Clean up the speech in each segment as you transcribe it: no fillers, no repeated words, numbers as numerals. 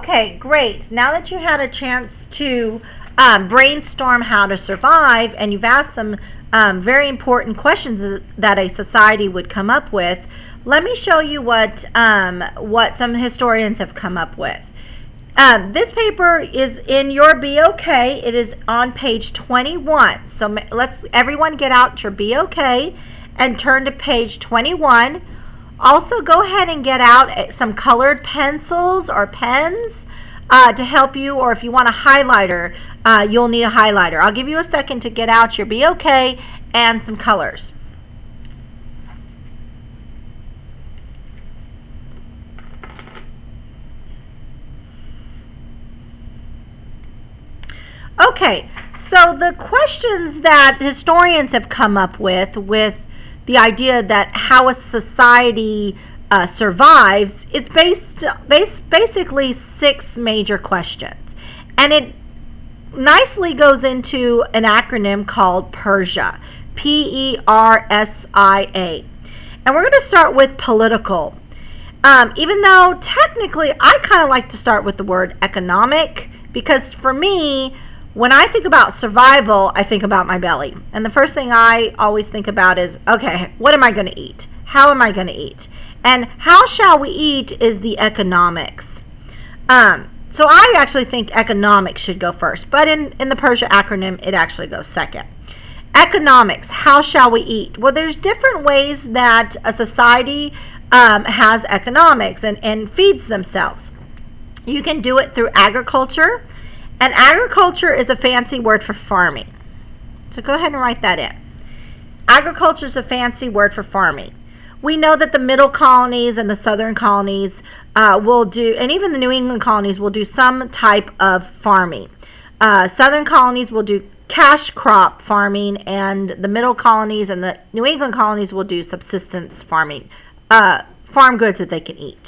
Okay, great. Now that you had a chance to brainstorm how to survive, and you've asked some very important questions that a society would come up with, let me show you what some historians have come up with. This paper is in your BOK. It is on page 21. So let's everyone get out your BOK and turn to page 21. Also, go ahead and get out some colored pencils or pens to help you, or if you want a highlighter, you'll need a highlighter. I'll give you a second to get out your BOK and some colors. Okay, so the questions that historians have come up with the idea that how a society survives, it's basically 6 major questions. And it nicely goes into an acronym called PERSIA, PERSIA. And we're going to start with political. Even though technically I kind of like to start with the word economic, because for me, when I think about survival, I think about my belly. And the first thing I always think about is, okay, what am I going to eat? How am I going to eat? And how shall we eat is the economics. So I actually think economics should go first. But in the PERSIA acronym, it actually goes second. Economics, how shall we eat? Well, there's different ways that a society has economics and feeds themselves. You can do it through agriculture. And agriculture is a fancy word for farming. So go ahead and write that in. Agriculture is a fancy word for farming. We know that the middle colonies and the southern colonies will do, and even the New England colonies will do some type of farming. Southern colonies will do cash crop farming, and the middle colonies and the New England colonies will do subsistence farming, farm goods that they can eat.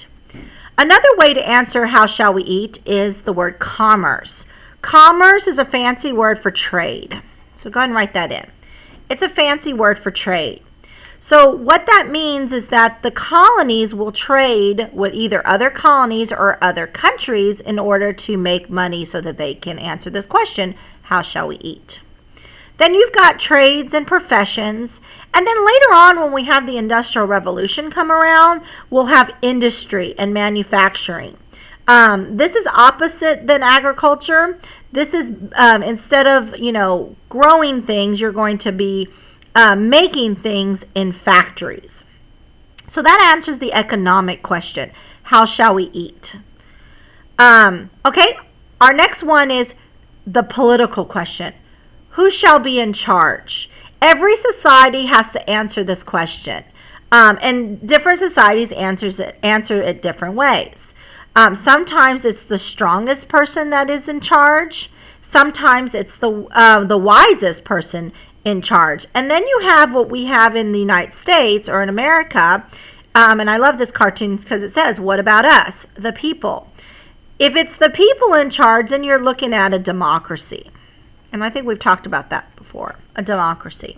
Another way to answer how shall we eat is the word commerce. Commerce is a fancy word for trade. So go ahead and write that in. It's a fancy word for trade. So what that means is that the colonies will trade with either other colonies or other countries in order to make money so that they can answer this question, how shall we eat? Then you've got trades and professions. And then later on, when we have the Industrial Revolution come around, we'll have industry and manufacturing. This is opposite than agriculture. This is instead of growing things, you're going to be making things in factories. So that answers the economic question. How shall we eat? Okay, our next one is the political question. Who shall be in charge? Every society has to answer this question. And different societies answer it different ways. Sometimes it's the strongest person that is in charge. Sometimes it's the wisest person in charge. And then you have what we have in the United States or in America, and I love this cartoon because it says, what about us, the people? If it's the people in charge, then you're looking at a democracy. And I think we've talked about that before, a democracy.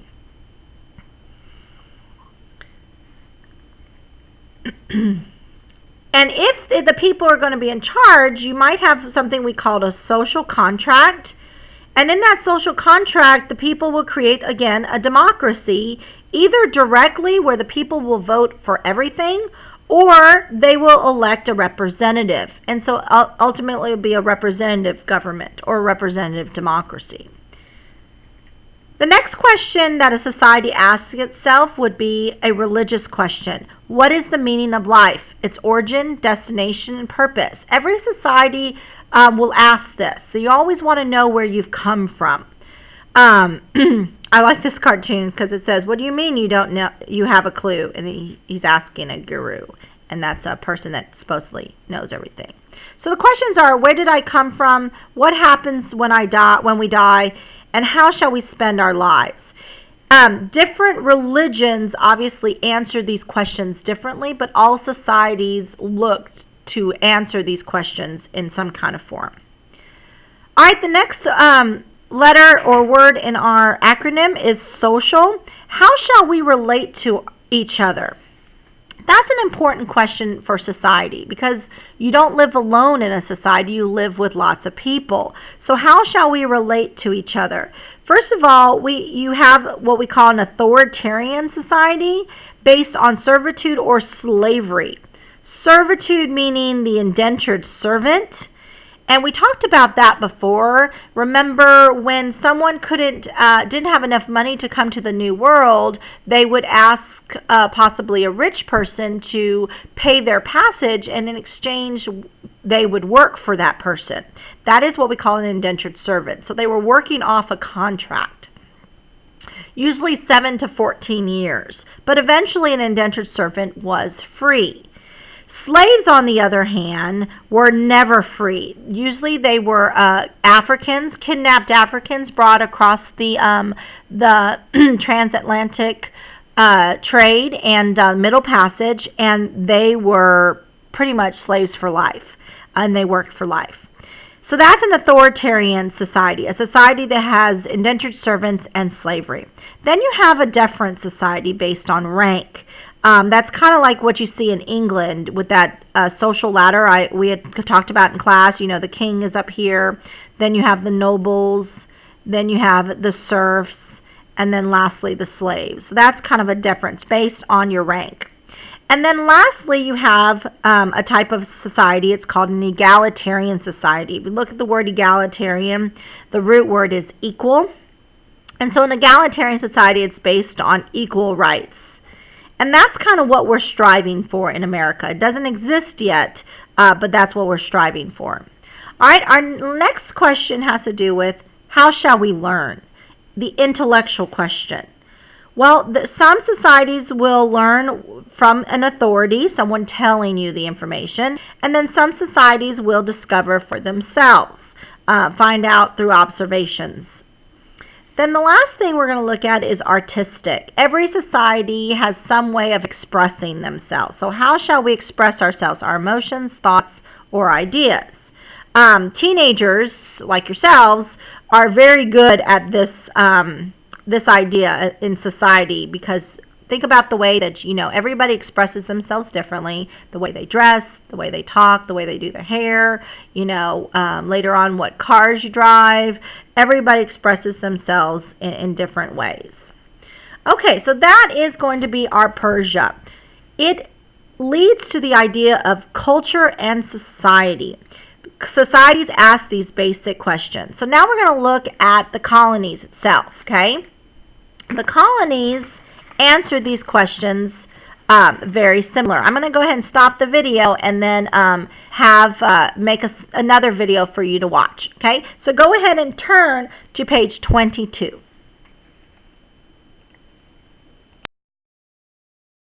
And if the people are going to be in charge, you might have something we call a social contract. And in that social contract, the people will create, again, a democracy, either directly where the people will vote for everything, or they will elect a representative. And so ultimately it will be a representative government or a representative democracy. The next question that a society asks itself would be a religious question. What is the meaning of life? Its origin, destination, and purpose. Every society will ask this. So you always want to know where you've come from. I like this cartoon because it says, what do you mean you don't know? You have a clue? And he's asking a guru. And that's a person that supposedly knows everything. So the questions are, where did I come from? What happens when we die? And how shall we spend our lives? Different religions obviously answer these questions differently, but all societies look to answer these questions in some kind of form. All right, the next letter or word in our acronym is social. How shall we relate to each other? That's an important question for society because you don't live alone in a society, you live with lots of people. So how shall we relate to each other? First of all, you have what we call an authoritarian society based on servitude or slavery. Servitude meaning the indentured servant. And we talked about that before. Remember when someone didn't have enough money to come to the New World, they would ask possibly a rich person to pay their passage, and in exchange they would work for that person. That is what we call an indentured servant. So they were working off a contract, usually 7 to 14 years. But eventually an indentured servant was free. Slaves, on the other hand, were never free. Usually they were Africans, kidnapped Africans brought across the transatlantic trade and Middle Passage, and they were pretty much slaves for life, and they worked for life. So that's an authoritarian society, a society that has indentured servants and slavery. Then you have a deference society based on rank. That's kind of like what you see in England with that social ladder we had talked about in class. You know, the king is up here, then you have the nobles, then you have the serfs, and then lastly the slaves. So that's kind of a difference based on your rank. And then lastly you have a type of society, it's called an egalitarian society. If we look at the word egalitarian, the root word is equal. And so an egalitarian society, it's based on equal rights. And that's kind of what we're striving for in America. It doesn't exist yet, but that's what we're striving for. All right, our next question has to do with how shall we learn? The intellectual question. Well, some societies will learn from an authority, someone telling you the information, and then some societies will discover for themselves, find out through observations. Then the last thing we're going to look at is artistic. Every society has some way of expressing themselves. So how shall we express ourselves, our emotions, thoughts, or ideas? Teenagers, like yourselves, are very good at this idea in society because think about the way that, everybody expresses themselves differently, the way they dress, the way they talk, the way they do their hair, later on what cars you drive. Everybody expresses themselves in different ways. Okay, so that is going to be our Persia. It leads to the idea of culture and society. Societies ask these basic questions. So now we're going to look at the colonies itself, okay? The colonies answered these questions very similar. I'm going to go ahead and stop the video and then make another video for you to watch. Okay, so go ahead and turn to page 22.